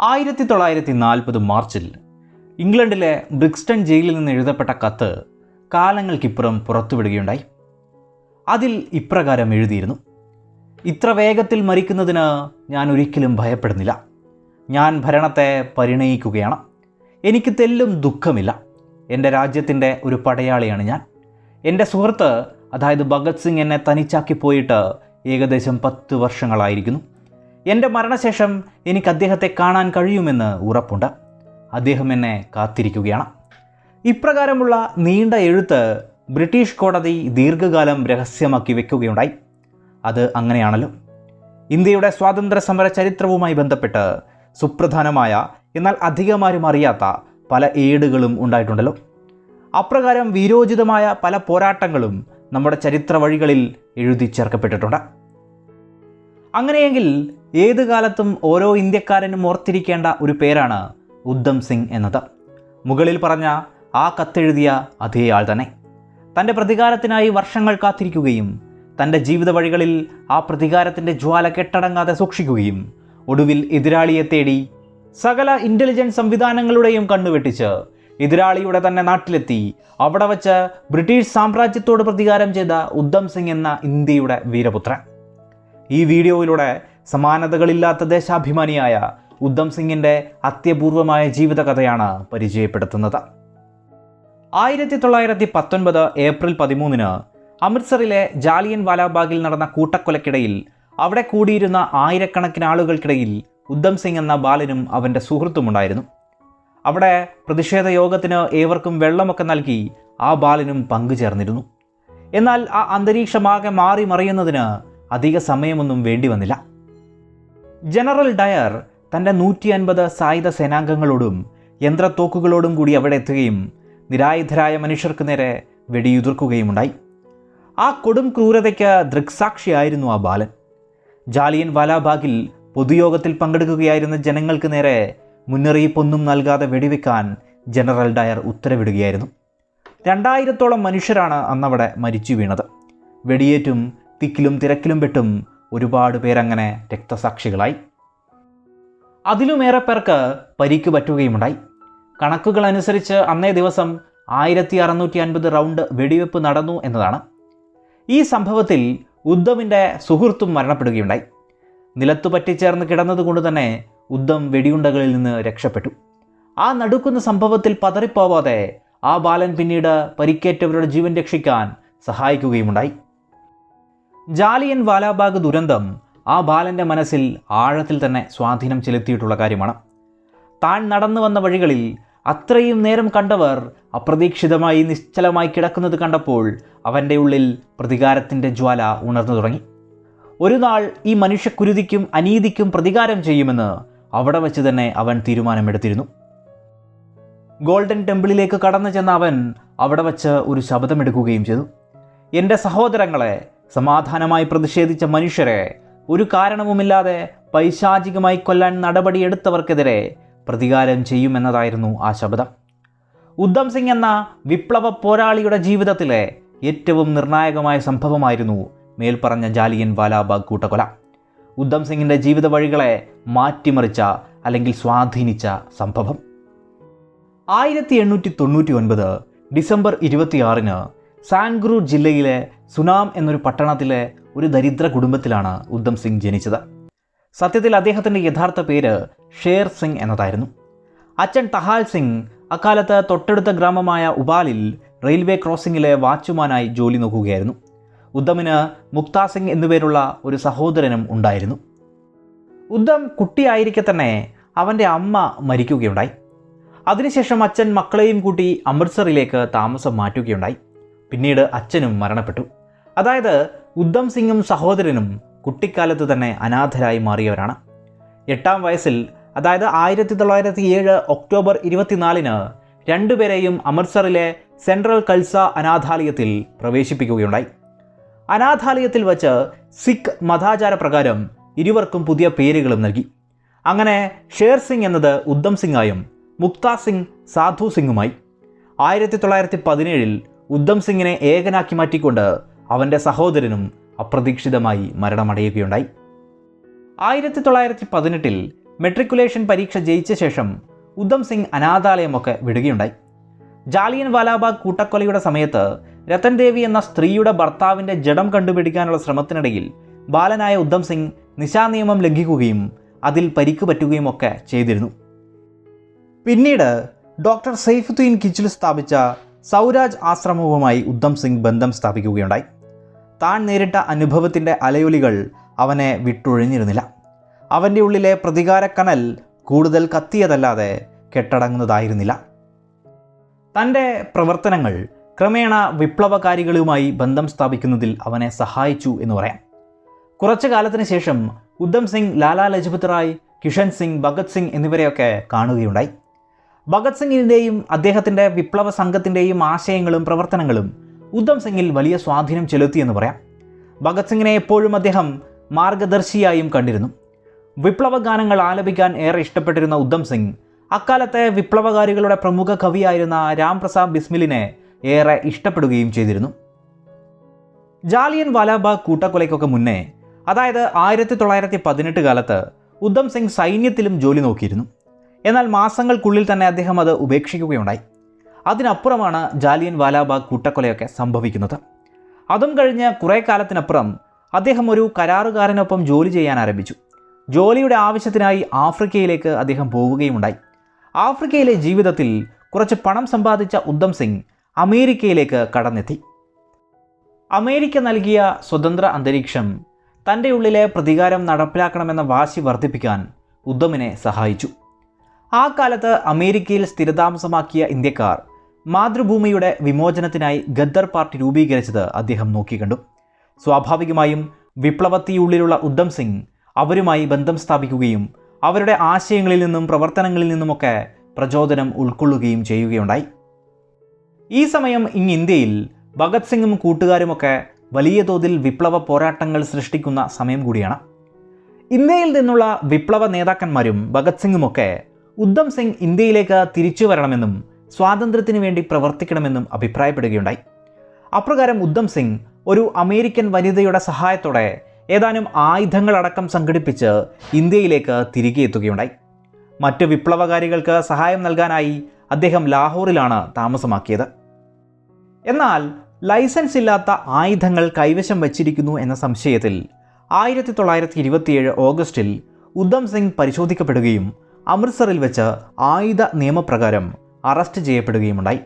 1940 മാർച്ചിൽ ഇംഗ്ലണ്ടിലെ ബ്രിക്സ്റ്റൺ ജയിലിൽ നിന്ന് എഴുതപ്പെട്ട കത്ത് കാലങ്ങൾക്കിപ്പുറം പുറത്തുവിടുകയുണ്ടായി. അതിൽ ഇപ്രകാരം എഴുതിയിരുന്നു: ഇത്ര വേഗത്തിൽ മരിക്കുന്നതിന് ഞാൻ ഒരിക്കലും ഭയപ്പെടുന്നില്ല. ഞാൻ ഭരണത്തെ പരിണയിക്കുകയാണ്. എനിക്ക് തെല്ലും ദുഃഖമില്ല. എൻ്റെ രാജ്യത്തിൻ്റെ ഒരു പടയാളിയാണ് ഞാൻ. എൻ്റെ സുഹൃത്ത് അതായത് ഭഗത് സിംഗ് എന്നെ തനിച്ചാക്കി പോയിട്ട് ഏകദേശം 10 വർഷങ്ങളായിരിക്കുന്നു. എൻ്റെ മരണശേഷം എനിക്ക് അദ്ദേഹത്തെ കാണാൻ കഴിയുമെന്ന് ഉറപ്പുണ്ട്. അദ്ദേഹം എന്നെ കാത്തിരിക്കുകയാണ്. ഇപ്രകാരമുള്ള നീണ്ട എഴുത്ത് ബ്രിട്ടീഷ് കോടതി ദീർഘകാലം രഹസ്യമാക്കി വെക്കുകയുണ്ടായി. അത് അങ്ങനെയാണല്ലോ. ഇന്ത്യയുടെ സ്വാതന്ത്ര്യ സമര ചരിത്രവുമായി ബന്ധപ്പെട്ട് സുപ്രധാനമായ എന്നാൽ അധികമാരും അറിയാത്ത പല ഏടുകളും ഉണ്ടായിട്ടുണ്ടല്ലോ. അപ്രകാരം വീരോചിതമായ പല പോരാട്ടങ്ങളും നമ്മുടെ ചരിത്ര വഴികളിൽ എഴുതി ചേർക്കപ്പെട്ടിട്ടുണ്ട്. അങ്ങനെയെങ്കിൽ ഏത് കാലത്തും ഓരോ ഇന്ത്യക്കാരനും ഓർത്തിരിക്കേണ്ട ഒരു പേരാണ് ഉദ്ധം സിംഗ് എന്നത്. മുകളിൽ പറഞ്ഞ ആ കത്തെഴുതിയ അതേ ആൾ തന്നെ. തൻ്റെ പ്രതികാരത്തിനായി വർഷങ്ങൾ കാത്തിരിക്കുകയും തൻ്റെ ജീവിത വഴികളിൽ ആ പ്രതികാരത്തിൻ്റെ ജ്വാല കെട്ടടങ്ങാതെ സൂക്ഷിക്കുകയും ഒടുവിൽ എതിരാളിയെ തേടി സകല ഇൻ്റലിജൻസ് സംവിധാനങ്ങളുടെയും കണ്ണുവെട്ടിച്ച് എതിരാളിയുടെ തന്നെ നാട്ടിലെത്തി അവിടെ വച്ച് ബ്രിട്ടീഷ് സാമ്രാജ്യത്തോട് പ്രതികാരം ചെയ്ത ഉദ്ധം സിംഗ് എന്ന ഇന്ത്യയുടെ വീരപുത്രൻ. ഈ വീഡിയോയിലൂടെ സമാനതകളില്ലാത്ത ദേശാഭിമാനിയായ ഉദ്ധം സിംഗിൻ്റെ അത്യപൂർവമായ ജീവിതകഥയാണ് പരിചയപ്പെടുത്തുന്നത്. 1919 ഏപ്രിൽ 13 അമൃത്സറിലെ ജാലിയൻ വാലാബാഗിൽ നടന്ന കൂട്ടക്കൊലക്കിടയിൽ അവിടെ കൂടിയിരുന്ന ആയിരക്കണക്കിന് ആളുകൾക്കിടയിൽ ഉദ്ധം സിംഗ് എന്ന ബാലനും അവൻ്റെ സുഹൃത്തുമുണ്ടായിരുന്നു. അവിടെ പ്രതിഷേധ യോഗത്തിന് ഏവർക്കും വെള്ളമൊക്കെ നൽകി ആ ബാലനും പങ്കുചേർന്നിരുന്നു. എന്നാൽ ആ അന്തരീക്ഷമാകെ മാറി മറിയുന്നതിന് അധിക സമയമൊന്നും വേണ്ടി വന്നില്ല. ജനറൽ ഡയർ തൻ്റെ 150 സായുധ സേനാംഗങ്ങളോടും യന്ത്രത്തോക്കുകളോടും കൂടി അവിടെ എത്തുകയും നിരായുധരായ മനുഷ്യർക്ക് നേരെ വെടിയുതിർക്കുകയുമുണ്ടായി. ആ കൊടും ക്രൂരതയ്ക്ക് ദൃക്സാക്ഷിയായിരുന്നു ആ ബാലൻ. ജാലിയൻ വാലാബാഗിൽ പൊതുയോഗത്തിൽ പങ്കെടുക്കുകയായിരുന്ന ജനങ്ങൾക്ക് നേരെ മുന്നറിയിപ്പൊന്നും നൽകാതെ വെടിവെക്കാൻ ജനറൽ ഡയർ ഉത്തരവിടുകയായിരുന്നു. 2000-ഓളം മനുഷ്യരാണ് അന്നവിടെ മരിച്ചു വീണത്. വെടിയേറ്റും തിക്കിലും തിരക്കിലും പെട്ടും ഒരുപാട് പേരങ്ങനെ രക്തസാക്ഷികളായി. അതിലുമേറെ പേർക്ക് പരിക്ക് പറ്റുകയുമുണ്ടായി. കണക്കുകൾ അനുസരിച്ച് അന്നേ ദിവസം 1650 റൗണ്ട് വെടിവെപ്പ് നടന്നു എന്നതാണ്. ഈ സംഭവത്തിൽ ഉദ്ധമിൻ്റെ സുഹൃത്തും മരണപ്പെടുകയുണ്ടായി. നിലത്തു പറ്റിച്ചേർന്ന് കിടന്നതുകൊണ്ട് തന്നെ ഉദ്ധം വെടിയുണ്ടകളിൽ നിന്ന് രക്ഷപ്പെട്ടു. ആ നടുക്കുന്ന സംഭവത്തിൽ പതറിപ്പോവാതെ ആ ബാലൻ പിന്നീട് പരിക്കേറ്റവരുടെ ജീവൻ രക്ഷിക്കാൻ സഹായിക്കുകയുമുണ്ടായി. ജാലിയൻ വാലാബാഗ് ദുരന്തം ആ ബാലൻ്റെ മനസ്സിൽ ആഴത്തിൽ തന്നെ സ്വാധീനം ചെലുത്തിയിട്ടുള്ള കാര്യമാണ്. താൻ നടന്നു വന്ന വഴികളിൽ അത്രയും നേരം കണ്ടവർ അപ്രതീക്ഷിതമായി നിശ്ചലമായി കിടക്കുന്നത് കണ്ടപ്പോൾ അവൻ്റെ ഉള്ളിൽ പ്രതികാരത്തിൻ്റെ ജ്വാല ഉണർന്നു തുടങ്ങി. ഒരു നാൾ ഈ മനുഷ്യക്കുരുതിക്കും അനീതിക്കും പ്രതികാരം ചെയ്യുമെന്ന് അവിടെ വച്ച് തന്നെ അവൻ തീരുമാനമെടുത്തിരുന്നു. ഗോൾഡൻ ടെമ്പിളിലേക്ക് കടന്നു ചെന്ന അവൻ അവിടെ വച്ച് ഒരു ശപഥമെടുക്കുകയും ചെയ്തു. എൻ്റെ സഹോദരങ്ങളെ, സമാധാനമായി പ്രതിഷേധിച്ച മനുഷ്യരെ ഒരു കാരണവുമില്ലാതെ പൈശാചികമായി കൊല്ലാൻ നടപടിയെടുത്തവർക്കെതിരെ പ്രതികാരം ചെയ്യുമെന്നതായിരുന്നു ആ ശപഥം. ഉദ്ധം സിംഗ് എന്ന വിപ്ലവ പോരാളിയുടെ ജീവിതത്തിലെ ഏറ്റവും നിർണായകമായ സംഭവമായിരുന്നു മേൽപ്പറഞ്ഞ ജാലിയൻ വാലാബാഗ് കൂട്ടക്കൊല. ഉദ്ധം സിംഗിൻ്റെ ജീവിത വഴികളെ മാറ്റിമറിച്ച അല്ലെങ്കിൽ സ്വാധീനിച്ച സംഭവം. 1899 ഡിസംബർ 26 സാൻഗ്രൂർ ജില്ലയിലെ സുനാം എന്നൊരു പട്ടണത്തിലെ ഒരു ദരിദ്ര കുടുംബത്തിലാണ് ഉദ്ധം സിംഗ് ജനിച്ചത്. സത്യത്തിൽ അദ്ദേഹത്തിൻ്റെ യഥാർത്ഥ പേര് ഷേർ സിംഗ് എന്നതായിരുന്നു. അച്ഛൻ തഹാൽ സിംഗ് അക്കാലത്ത് തൊട്ടടുത്ത ഗ്രാമമായ ഉപാലിൽ റെയിൽവേ ക്രോസിംഗിലെ വാച്ച്മാനായി ജോലി നോക്കുകയായിരുന്നു. ഉദ്ധമിന് മുക്താ സിംഗ് എന്നുപേരുള്ള ഒരു സഹോദരനും ഉണ്ടായിരുന്നു. ഉദ്ധം കുട്ടിയായിരിക്കെ തന്നെ അവൻ്റെ അമ്മ മരിക്കുകയുണ്ടായി. അതിനുശേഷം അച്ഛൻ മക്കളെയും കൂട്ടി അമൃത്സറിലേക്ക് താമസം മാറ്റുകയുണ്ടായി. പിന്നീട് അച്ഛനും മരണപ്പെട്ടു. അതായത് ഉദ്ധം സിംഗും സഹോദരനും കുട്ടിക്കാലത്ത് തന്നെ അനാഥരായി മാറിയവരാണ്. 8-ാം വയസ്സിൽ, അതായത് 1907 ഒക്ടോബർ 24 രണ്ടുപേരെയും അമൃത്സറിലെ സെൻട്രൽ കൽസ അനാഥാലയത്തിൽ പ്രവേശിപ്പിക്കുകയുണ്ടായി. അനാഥാലയത്തിൽ വച്ച് സിഖ് മതാചാരപ്രകാരം ഇരുവർക്കും പുതിയ പേരുകളും നൽകി. അങ്ങനെ ഷേർ സിംഗ് എന്നത് ഉദ്ധം സിംഗായും മുക്താ സിംഗ് സാധു സിംഗുമായി. 1917 ഉദ്ധം സിംഗിനെ ഏകനാക്കി മാറ്റിക്കൊണ്ട് അവൻ്റെ സഹോദരനും അപ്രതീക്ഷിതമായി മരണമടയുകയുണ്ടായി. 1918 മെട്രിക്കുലേഷൻ പരീക്ഷ ജയിച്ച ശേഷം ഉദ്ധം സിംഗ് അനാഥാലയമൊക്കെ വിടുകയുണ്ടായി. ജാലിയൻ വാലാബാഗ് കൂട്ടക്കൊലയുടെ സമയത്ത് രത്തൻ ദേവി എന്ന സ്ത്രീയുടെ ഭർത്താവിൻ്റെ ജഡം കണ്ടുപിടിക്കാനുള്ള ശ്രമത്തിനിടയിൽ ബാലനായ ഉദ്ധം സിംഗ് നിശാനിയമം ലംഘിക്കുകയും അതിൽ പരിക്ക് പറ്റുകയും ഒക്കെ ചെയ്തിരുന്നു. പിന്നീട് ഡോക്ടർ സൈഫുദ്ദീൻ കിച്ചിൽ സ്ഥാപിച്ച സൗരാജ് ആശ്രമവുമായി ഉദ്ധം സിംഗ് ബന്ധം സ്ഥാപിക്കുകയുണ്ടായി. താൻ നേരിട്ട അനുഭവത്തിൻ്റെ അലയൊലികൾ അവനെ വിട്ടൊഴിഞ്ഞിരുന്നില്ല. അവൻ്റെ ഉള്ളിലെ പ്രതികാരക്കനൽ കൂടുതൽ കത്തിയതല്ലാതെ കെട്ടടങ്ങുന്നതായിരുന്നില്ല. തൻ്റെ പ്രവർത്തനങ്ങൾ ക്രമേണ വിപ്ലവകാരികളുമായി ബന്ധം സ്ഥാപിക്കുന്നതിൽ അവനെ സഹായിച്ചു എന്ന് പറയാം. കുറച്ചു കാലത്തിന് ശേഷം ഉദ്ധം സിംഗ് ലാലാ ലജ്പത് റായ്, കിഷൻ സിംഗ്, ഭഗത് സിംഗ് എന്നിവരെയൊക്കെ കാണുകയുണ്ടായി. ഭഗത് സിംഗിൻ്റെയും അദ്ദേഹത്തിൻ്റെ വിപ്ലവ സംഘത്തിൻ്റെയും ആശയങ്ങളും പ്രവർത്തനങ്ങളും ഉദ്ധം സിംഗിൽ വലിയ സ്വാധീനം ചെലുത്തിയെന്ന് പറയാം. ഭഗത് സിംഗിനെ എപ്പോഴും അദ്ദേഹം മാർഗദർശിയായും കണ്ടിരുന്നു. വിപ്ലവ ഗാനങ്ങൾ ആലപിക്കാൻ ഏറെ ഇഷ്ടപ്പെട്ടിരുന്ന ഉദ്ധം സിംഗ് അക്കാലത്തെ വിപ്ലവകാരികളുടെ പ്രമുഖ കവിയായിരുന്ന രാം പ്രസാദ് ബിസ്മിലിനെ ഏറെ ഇഷ്ടപ്പെടുകയും ചെയ്തിരുന്നു. ജാലിയൻ വാലാബാഗ് കൂട്ടക്കൊലയ്ക്കൊക്കെ മുന്നേ, അതായത് 1918 കാലത്ത് ഉദ്ധം സിംഗ് സൈന്യത്തിലും ജോലി നോക്കിയിരുന്നു. എന്നാൽ മാസങ്ങൾക്കുള്ളിൽ തന്നെ അദ്ദേഹം അത് ഉപേക്ഷിക്കുകയുണ്ടായി. അതിനപ്പുറമാണ് ജാലിയൻ വാലാബാഗ് കൂട്ടക്കൊലയൊക്കെ സംഭവിക്കുന്നത്. അതും കഴിഞ്ഞ് കുറേ കാലത്തിനപ്പുറം അദ്ദേഹം ഒരു കരാറുകാരനൊപ്പം ജോലി ചെയ്യാൻ ആരംഭിച്ചു. ജോലിയുടെ ആവശ്യത്തിനായി ആഫ്രിക്കയിലേക്ക് അദ്ദേഹം പോവുകയുണ്ടായി. ആഫ്രിക്കയിലെ ജീവിതത്തിൽ കുറച്ച് പണം സമ്പാദിച്ച ഉദ്ധം സിംഗ് അമേരിക്കയിലേക്ക് കടന്നെത്തി. അമേരിക്ക നൽകിയ സ്വതന്ത്ര അന്തരീക്ഷം തൻ്റെ ഉള്ളിലെ പ്രതികാരം നടപ്പിലാക്കണമെന്ന വാശി വർദ്ധിപ്പിക്കാൻ ഉദ്ധമിനെ സഹായിച്ചു. ആ കാലത്ത് അമേരിക്കയിൽ സ്ഥിരതാമസമാക്കിയ ഇന്ത്യക്കാർ മാതൃഭൂമിയുടെ വിമോചനത്തിനായി ഗദ്ദർ പാർട്ടി രൂപീകരിച്ചത് അദ്ദേഹം നോക്കിക്കണ്ടു. സ്വാഭാവികമായും വിപ്ലവത്തിനുള്ളിലുള്ള ഉദ്ധം സിംഗ് അവരുമായി ബന്ധം സ്ഥാപിക്കുകയും അവരുടെ ആശയങ്ങളിൽ നിന്നും പ്രവർത്തനങ്ങളിൽ നിന്നുമൊക്കെ പ്രചോദനം ഉൾക്കൊള്ളുകയും ചെയ്യുകയുണ്ടായി. ഈ സമയം ഇന്ത്യയിൽ ഭഗത് സിംഗും കൂട്ടുകാരുമൊക്കെ വലിയ തോതിൽ വിപ്ലവ പോരാട്ടങ്ങൾ സൃഷ്ടിക്കുന്ന സമയം കൂടിയാണ്. ഇന്ത്യയിൽ നിന്നുള്ള വിപ്ലവ നേതാക്കന്മാരും ഭഗത് സിംഗുമൊക്കെ ഉദ്ധം സിംഗ് ഇന്ത്യയിലേക്ക് തിരിച്ചു വരണമെന്നും സ്വാതന്ത്ര്യത്തിന് വേണ്ടി പ്രവർത്തിക്കണമെന്നും അഭിപ്രായപ്പെടുകയുണ്ടായി. അപ്രകാരം ഉദ്ധം സിംഗ് ഒരു അമേരിക്കൻ വനിതയുടെ സഹായത്തോടെ ഏതാനും ആയുധങ്ങളടക്കം സംഘടിപ്പിച്ച് ഇന്ത്യയിലേക്ക് തിരികെ എത്തുകയുണ്ടായി. മറ്റ് വിപ്ലവകാരികൾക്ക് സഹായം നൽകാനായി അദ്ദേഹം ലാഹോറിലാണ് താമസമാക്കിയത്. എന്നാൽ ലൈസൻസ് ഇല്ലാത്ത ആയുധങ്ങൾ കൈവശം വച്ചിരിക്കുന്നു എന്ന സംശയത്തിൽ 1927 ഓഗസ്റ്റിൽ ഉദ്ധം സിംഗ് പരിശോധിക്കപ്പെടുകയും അമൃത്സറിൽ വെച്ച് ആയുധ നിയമപ്രകാരം അറസ്റ്റ് ചെയ്യപ്പെടുകയുമുണ്ടായി.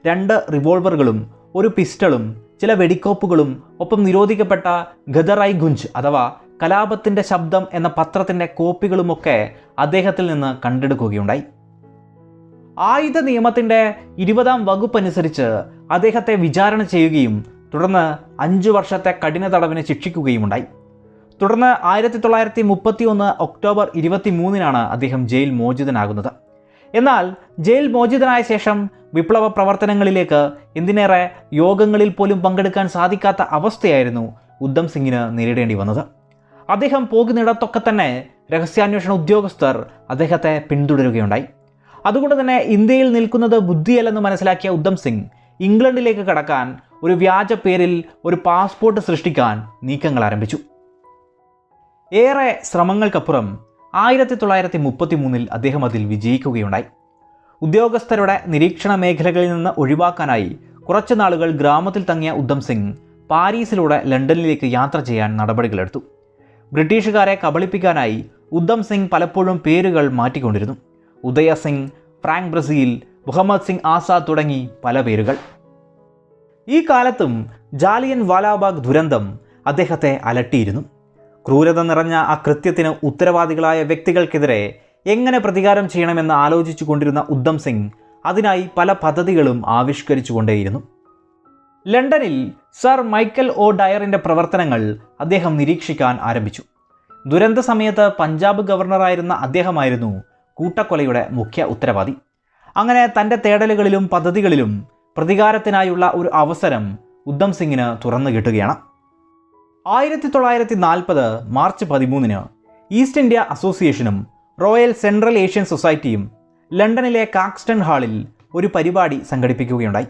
2 റിവോൾവറുകളും ഒരു പിസ്റ്റളും ചില വെടിക്കോപ്പുകളും ഒപ്പം നിരോധിക്കപ്പെട്ട ഗദറായി ഗുഞ്ച് അഥവാ കലാപത്തിൻ്റെ ശബ്ദം എന്ന പത്രത്തിൻ്റെ കോപ്പികളുമൊക്കെ അദ്ദേഹത്തിൽ നിന്ന് കണ്ടെടുക്കുകയുണ്ടായി. ആയുധ നിയമത്തിൻ്റെ 20-ാം വകുപ്പ് അനുസരിച്ച് അദ്ദേഹത്തെ വിചാരണ ചെയ്യുകയും തുടർന്ന് 5 വർഷത്തെ കഠിന തടവിന് ശിക്ഷിക്കുകയുമുണ്ടായി. തുടർന്ന് 1931 ഒക്ടോബർ 23-നാണ് അദ്ദേഹം ജയിൽ മോചിതനാകുന്നത്. എന്നാൽ ജയിൽ മോചിതനായ ശേഷം വിപ്ലവ പ്രവർത്തനങ്ങളിലേക്ക് എന്തിനേറെ യോഗങ്ങളിൽ പോലും പങ്കെടുക്കാൻ സാധിക്കാത്ത അവസ്ഥയായിരുന്നു ഉദ്ധം സിംഗിന് നേരിടേണ്ടി വന്നത്. അദ്ദേഹം പോകുന്നിടത്തൊക്കെ തന്നെ രഹസ്യാന്വേഷണ ഉദ്യോഗസ്ഥർ അദ്ദേഹത്തെ പിന്തുടരുകയുണ്ടായി. അതുകൊണ്ട് തന്നെ ഇന്ത്യയിൽ നിൽക്കുന്നത് ബുദ്ധിയല്ലെന്ന് മനസ്സിലാക്കിയ ഉദ്ധം സിംഗ് ഇംഗ്ലണ്ടിലേക്ക് കടക്കാൻ ഒരു വ്യാജ പേരിൽ ഒരു പാസ്പോർട്ട് സൃഷ്ടിക്കാൻ നീക്കങ്ങൾ ആരംഭിച്ചു. ഏറെ ശ്രമങ്ങൾക്കപ്പുറം 1933 അദ്ദേഹം അതിൽ വിജയിക്കുകയുണ്ടായി. ഉദ്യോഗസ്ഥരുടെ നിരീക്ഷണ മേഖലകളിൽ നിന്ന് ഒഴിവാക്കാനായി കുറച്ചു നാളുകൾ ഗ്രാമത്തിൽ തങ്ങിയ ഉദ്ധം സിംഗ് പാരീസിലൂടെ ലണ്ടനിലേക്ക് യാത്ര ചെയ്യാൻ നടപടികളെടുത്തു. ബ്രിട്ടീഷുകാരെ കബളിപ്പിക്കാനായി ഉദ്ധം സിംഗ് പലപ്പോഴും പേരുകൾ മാറ്റിക്കൊണ്ടിരുന്നു. ഉദയ സിംഗ്, ഫ്രാങ്ക് ബ്രസീൽ, മുഹമ്മദ് സിംഗ് ആസാദ് തുടങ്ങി പല പേരുകൾ. ഈ കാലത്തും ജാലിയൻ വാലാബാഗ് ദുരന്തം അദ്ദേഹത്തെ അലട്ടിയിരുന്നു. ക്രൂരത നിറഞ്ഞ ആ കൃത്യത്തിന് ഉത്തരവാദികളായ വ്യക്തികൾക്കെതിരെ എങ്ങനെ പ്രതികാരം ചെയ്യണമെന്ന് ആലോചിച്ചു കൊണ്ടിരുന്ന ഉദ്ധം സിംഗ് അതിനായി പല പദ്ധതികളും ആവിഷ്കരിച്ചുകൊണ്ടേയിരുന്നു. ലണ്ടനിൽ സർ മൈക്കൽ ഒ ഡയറിൻ്റെ പ്രവർത്തനങ്ങൾ അദ്ദേഹം നിരീക്ഷിക്കാൻ ആരംഭിച്ചു. ദുരന്ത സമയത്ത് പഞ്ചാബ് ഗവർണറായിരുന്ന അദ്ദേഹമായിരുന്നു കൂട്ടക്കൊലയുടെ മുഖ്യ ഉത്തരവാദി. അങ്ങനെ തൻ്റെ തേടലുകളിലും പദ്ധതികളിലും പ്രതികാരത്തിനായുള്ള ഒരു അവസരം ഉദ്ധം സിംഗിന് തുറന്നു കിട്ടുകയാണ്. 1940 മാർച്ച് 13-ന് ഈസ്റ്റ് ഇന്ത്യ അസോസിയേഷനും റോയൽ സെൻട്രൽ ഏഷ്യൻ സൊസൈറ്റിയും ലണ്ടനിലെ കാക്സ്റ്റൺ ഹാളിൽ ഒരു പരിപാടി സംഘടിപ്പിക്കുകയുണ്ടായി.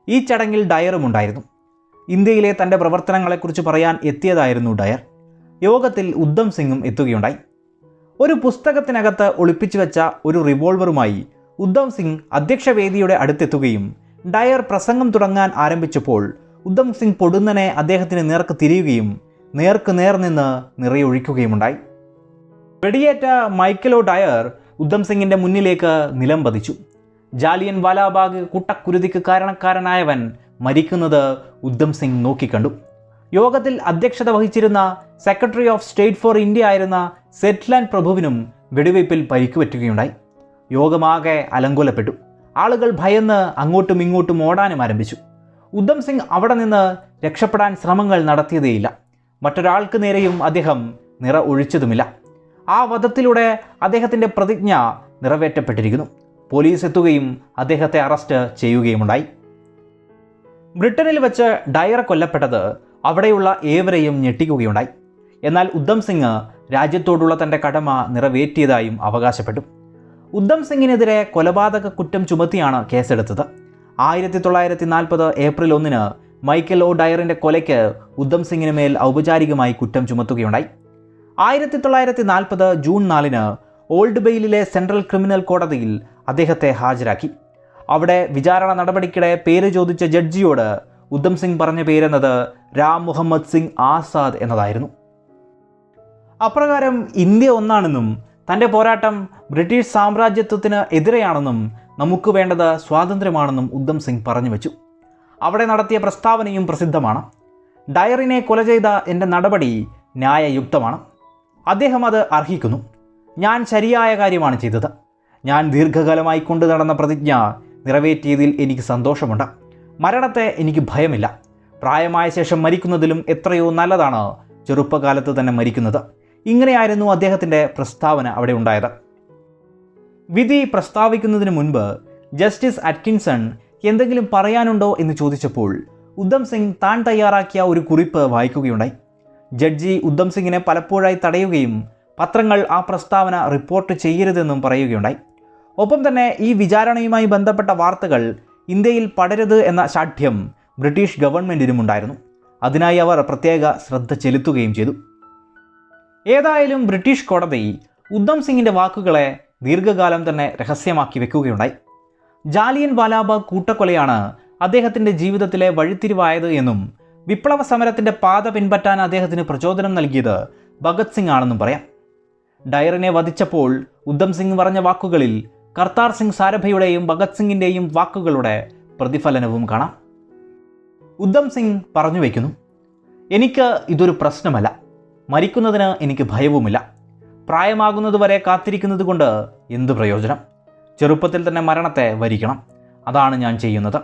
ഈ ചടങ്ങിൽ ഡയറും ഉണ്ടായിരുന്നു. ഇന്ത്യയിലെ തൻ്റെ പ്രവർത്തനങ്ങളെക്കുറിച്ച് പറയാൻ എത്തിയതായിരുന്നു ഡയർ. യോഗത്തിൽ ഉദ്ധം സിംഗും എത്തുകയുണ്ടായി. ഒരു പുസ്തകത്തിനകത്ത് ഒളിപ്പിച്ചു വെച്ച ഒരു റിവോൾവറുമായി ഉദ്ധം സിംഗ് അധ്യക്ഷവേദിയുടെ അടുത്തെത്തുകയും ഡയർ പ്രസംഗം തുടങ്ങാൻ ആരംഭിച്ചപ്പോൾ ഉദ്ധം സിംഗ് പൊടുന്നനെ അദ്ദേഹത്തിന് നേർക്ക് തിരിയുകയും നേർക്ക് നേർ നിന്ന് നിറയൊഴിക്കുകയുമുണ്ടായി. വെടിയേറ്റ മൈക്കൽ ഡയർ ഉദ്ധം സിംഗിൻ്റെ മുന്നിലേക്ക് നിലം പതിച്ചു. ജാലിയൻ വാലാബാഗ് കൂട്ടക്കുരുതിക്ക് കാരണക്കാരനായവൻ മരിക്കുന്നത് ഉദ്ധം സിംഗ് നോക്കിക്കണ്ടു. യോഗത്തിൽ അധ്യക്ഷത വഹിച്ചിരുന്ന secretary of state for India ആയിരുന്ന സെറ്റ്ലാൻഡ് പ്രഭുവിനും വെടിവയ്പിൽ പരിക്കുപറ്റുകയുണ്ടായി. യോഗമാകെ അലങ്കോലപ്പെട്ടു. ആളുകൾ ഭയന്ന് അങ്ങോട്ടും ഇങ്ങോട്ടും ഓടാനും ആരംഭിച്ചു. ഉദ്ധം സിംഗ് അവിടെ നിന്ന് രക്ഷപ്പെടാൻ ശ്രമങ്ങൾ നടത്തിയതേയില്ല. മറ്റൊരാൾക്ക് നേരെയും അദ്ദേഹം നിറ ഒഴിച്ചതുമില്ല. ആ വധത്തിലൂടെ അദ്ദേഹത്തിൻ്റെ പ്രതിജ്ഞ നിറവേറ്റപ്പെട്ടിരിക്കുന്നു. പോലീസ് എത്തുകയും അദ്ദേഹത്തെ അറസ്റ്റ് ചെയ്യുകയുമുണ്ടായി. ബ്രിട്ടനിൽ വെച്ച് ഡയർ കൊല്ലപ്പെട്ടത് അവിടെയുള്ള ഏവരെയും ഞെട്ടിക്കുകയുണ്ടായി. എന്നാൽ ഉദ്ധം സിംഗ് രാജ്യത്തോടുള്ള തൻ്റെ കടമ നിറവേറ്റിയതായും അവകാശപ്പെട്ടു. ഉദ്ധം സിംഗിനെതിരെ കൊലപാതക കുറ്റം ചുമത്തിയാണ് കേസെടുത്തത്. 1940 ഏപ്രിൽ 1 മൈക്കൽ ഡയറിൻ്റെ കൊലയ്ക്ക് ഉദ്ധം സിംഗിന് മേൽ ഔപചാരികമായി കുറ്റം ചുമത്തുകയുണ്ടായി. 1940 ജൂൺ 4 ഓൾഡ് ബെയിലിലെ സെൻട്രൽ ക്രിമിനൽ കോടതിയിൽ അദ്ദേഹത്തെ ഹാജരാക്കി. അവിടെ വിചാരണ നടപടിക്കിടെ പേര് ചോദിച്ച ജഡ്ജിയോട് ഉദ്ധം സിംഗ് പറഞ്ഞ പേരെന്നത് രാം മുഹമ്മദ് സിംഗ് ആസാദ് എന്നതായിരുന്നു. അപ്രകാരം ഇന്ത്യ ഒന്നാണെന്നും തൻ്റെ പോരാട്ടം ബ്രിട്ടീഷ് സാമ്രാജ്യത്വത്തിന് എതിരെയാണെന്നും നമുക്ക് വേണ്ടത് സ്വാതന്ത്ര്യമാണെന്നും ഉദ്ധം സിംഗ് പറഞ്ഞു വെച്ചു. അവിടെ നടത്തിയ പ്രസ്താവനയും പ്രസിദ്ധമാണ്. ഡയറിനെ കൊല ചെയ്ത എൻ്റെ നടപടി ന്യായയുക്തമാണ്. അദ്ദേഹം അത് അർഹിക്കുന്നു. ഞാൻ ശരിയായ കാര്യമാണ് ചെയ്തത്. ഞാൻ ദീർഘകാലമായി കൊണ്ടു നടന്ന പ്രതിജ്ഞ നിറവേറ്റിയതിൽ എനിക്ക് സന്തോഷമുണ്ട്. മരണത്തെ എനിക്ക് ഭയമില്ല. പ്രായമായ ശേഷം മരിക്കുന്നതിലും എത്രയോ നല്ലതാണ് ചെറുപ്പകാലത്ത് തന്നെ മരിക്കുന്നത്. ഇങ്ങനെയായിരുന്നു അദ്ദേഹത്തിൻ്റെ പ്രസ്താവന അവിടെ ഉണ്ടായത്. വിധി പ്രസ്താവിക്കുന്നതിന് മുൻപ് ജസ്റ്റിസ് അറ്റ്കിൻസൺ എന്തെങ്കിലും പറയാനുണ്ടോ എന്ന് ചോദിച്ചപ്പോൾ ഉദ്ധം സിംഗ് താൻ തയ്യാറാക്കിയ ഒരു കുറിപ്പ് വായിക്കുകയുണ്ടായി. ജഡ്ജി ഉദ്ധം സിംഗിനെ പലപ്പോഴായി തടയുകയും പത്രങ്ങൾ ആ പ്രസ്താവന റിപ്പോർട്ട് ചെയ്യരുതെന്നും പറയുകയുണ്ടായി. ഒപ്പം തന്നെ ഈ വിചാരണയുമായി ബന്ധപ്പെട്ട വാർത്തകൾ ഇന്ത്യയിൽ പടരുത് എന്ന ശാഠ്യം ബ്രിട്ടീഷ് ഗവൺമെൻറ്റിനുമുണ്ടായിരുന്നു. അതിനായി അവർ പ്രത്യേക ശ്രദ്ധ ചെലുത്തുകയും ചെയ്തു. ഏതായാലും ബ്രിട്ടീഷ് കോടതി ഉദ്ധം സിംഗിൻ്റെ വാക്കുകളെ ദീർഘകാലം തന്നെ രഹസ്യമാക്കി വെക്കുകയുണ്ടായി. ജാലിയൻ വാലാബാഗ് കൂട്ടക്കൊലയാണ് അദ്ദേഹത്തിൻ്റെ ജീവിതത്തിലെ വഴിത്തിരിവായത് എന്നും വിപ്ലവ സമരത്തിൻ്റെ പാത പിൻപറ്റാൻ അദ്ദേഹത്തിന് പ്രചോദനം നൽകിയത് ഭഗത് സിംഗ് ആണെന്നും പറയാം. ഡയറിനെ വധിച്ചപ്പോൾ ഉദ്ധം സിംഗ് പറഞ്ഞ വാക്കുകളിൽ കർത്താർ സിംഗ് സാരഭയുടെയും ഭഗത് സിംഗിൻ്റെയും വാക്കുകളുടെ പ്രതിഫലനവും കാണാം. ഉദ്ധം സിംഗ് പറഞ്ഞു വയ്ക്കുന്നു, എനിക്ക് ഇതൊരു പ്രശ്നമല്ല. മരിക്കുന്നതിന് എനിക്ക് ഭയവുമില്ല. പ്രായമാകുന്നതുവരെ കാത്തിരിക്കുന്നത് കൊണ്ട് എന്ത് പ്രയോജനം? ചെറുപ്പത്തിൽ തന്നെ മരണത്തെ വരിക്കണം. അതാണ് ഞാൻ ചെയ്യുന്നത്.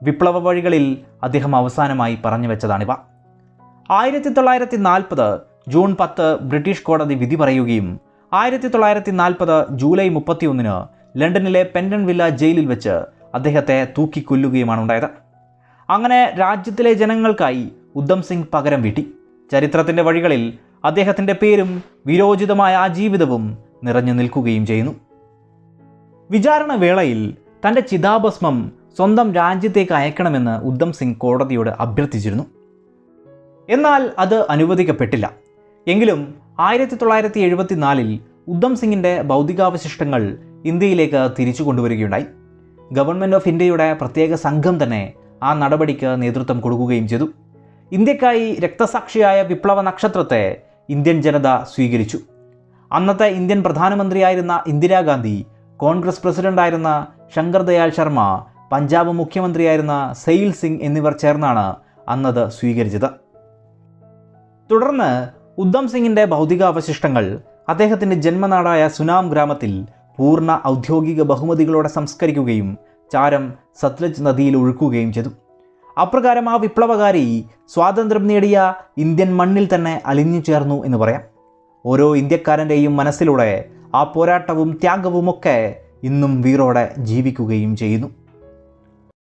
വിപ്ലവ വഴികളിൽ അദ്ദേഹം അവസാനമായി പറഞ്ഞു വെച്ചതാണിവ. 1940 ജൂൺ 10 ബ്രിട്ടീഷ് കോടതി വിധി പറയുകയും 1940 ജൂലൈ 31 ലണ്ടനിലെ പെൻഡൻ വില്ല ജയിലിൽ വെച്ച് അദ്ദേഹത്തെ തൂക്കിക്കൊല്ലുകയുമാണ് ഉണ്ടായത്. അങ്ങനെ രാജ്യത്തിലെ ജനങ്ങൾക്കായി ഉദ്ധം സിംഗ് പകരം വീട്ടി. ചരിത്രത്തിൻ്റെ വഴികളിൽ അദ്ദേഹത്തിൻ്റെ പേരും വിരോചിതമായ ആ ജീവിതവും നിറഞ്ഞു നിൽക്കുകയും ചെയ്യുന്നു. വിചാരണ വേളയിൽ തൻ്റെ ചിതാഭസ്മം സ്വന്തം രാജ്യത്തേക്ക് അയക്കണമെന്ന് ഉദ്ധം സിംഗ് കോടതിയോട് അഭ്യർത്ഥിച്ചിരുന്നു. എന്നാൽ അത് അനുവദിക്കപ്പെട്ടില്ല. എങ്കിലും 1974 ഉദ്ധം സിംഗിൻ്റെ ഭൗതികാവശിഷ്ടങ്ങൾ ഇന്ത്യയിലേക്ക് തിരിച്ചു കൊണ്ടുവരികയുണ്ടായി. ഗവൺമെൻറ് ഓഫ് ഇന്ത്യയുടെ പ്രത്യേക സംഘം തന്നെ ആ നടപടിക്ക് നേതൃത്വം കൊടുക്കുകയും ചെയ്തു. ഇന്ത്യക്കായി രക്തസാക്ഷിയായ വിപ്ലവ നക്ഷത്രത്തെ ഇന്ത്യൻ ജനത സ്വീകരിച്ചു. അന്നത്തെ ഇന്ത്യൻ പ്രധാനമന്ത്രിയായിരുന്ന ഇന്ദിരാഗാന്ധി, കോൺഗ്രസ് പ്രസിഡന്റായിരുന്ന ശങ്കർ ദയാൽ ശർമ്മ, പഞ്ചാബ് മുഖ്യമന്ത്രിയായിരുന്ന സെയിൽ സിംഗ് എന്നിവർ ചേർന്നാണ് അന്നത് സ്വീകരിച്ചത്. തുടർന്ന് ഉദ്ധം സിംഗിൻ്റെ ഭൗതികാവശിഷ്ടങ്ങൾ അദ്ദേഹത്തിൻ്റെ ജന്മനാടായ സുനാം ഗ്രാമത്തിൽ പൂർണ്ണ ഔദ്യോഗിക ബഹുമതികളോടെ സംസ്കരിക്കുകയും ചാരം സത്ലജ് നദിയിൽ ഒഴുക്കുകയും ചെയ്തു. അപ്രകാരം ആ വിപ്ലവകാരി സ്വാതന്ത്ര്യം നേടിയ ഇന്ത്യൻ മണ്ണിൽ തന്നെ അലിഞ്ഞു ചേർന്നു എന്ന് പറയാം. ഓരോ ഇന്ത്യക്കാരൻ്റെയും മനസ്സിലൂടെ ആ പോരാട്ടവും ത്യാഗവുമൊക്കെ ഇന്നും വീറോടെ ജീവിക്കുകയും ചെയ്യുന്നു.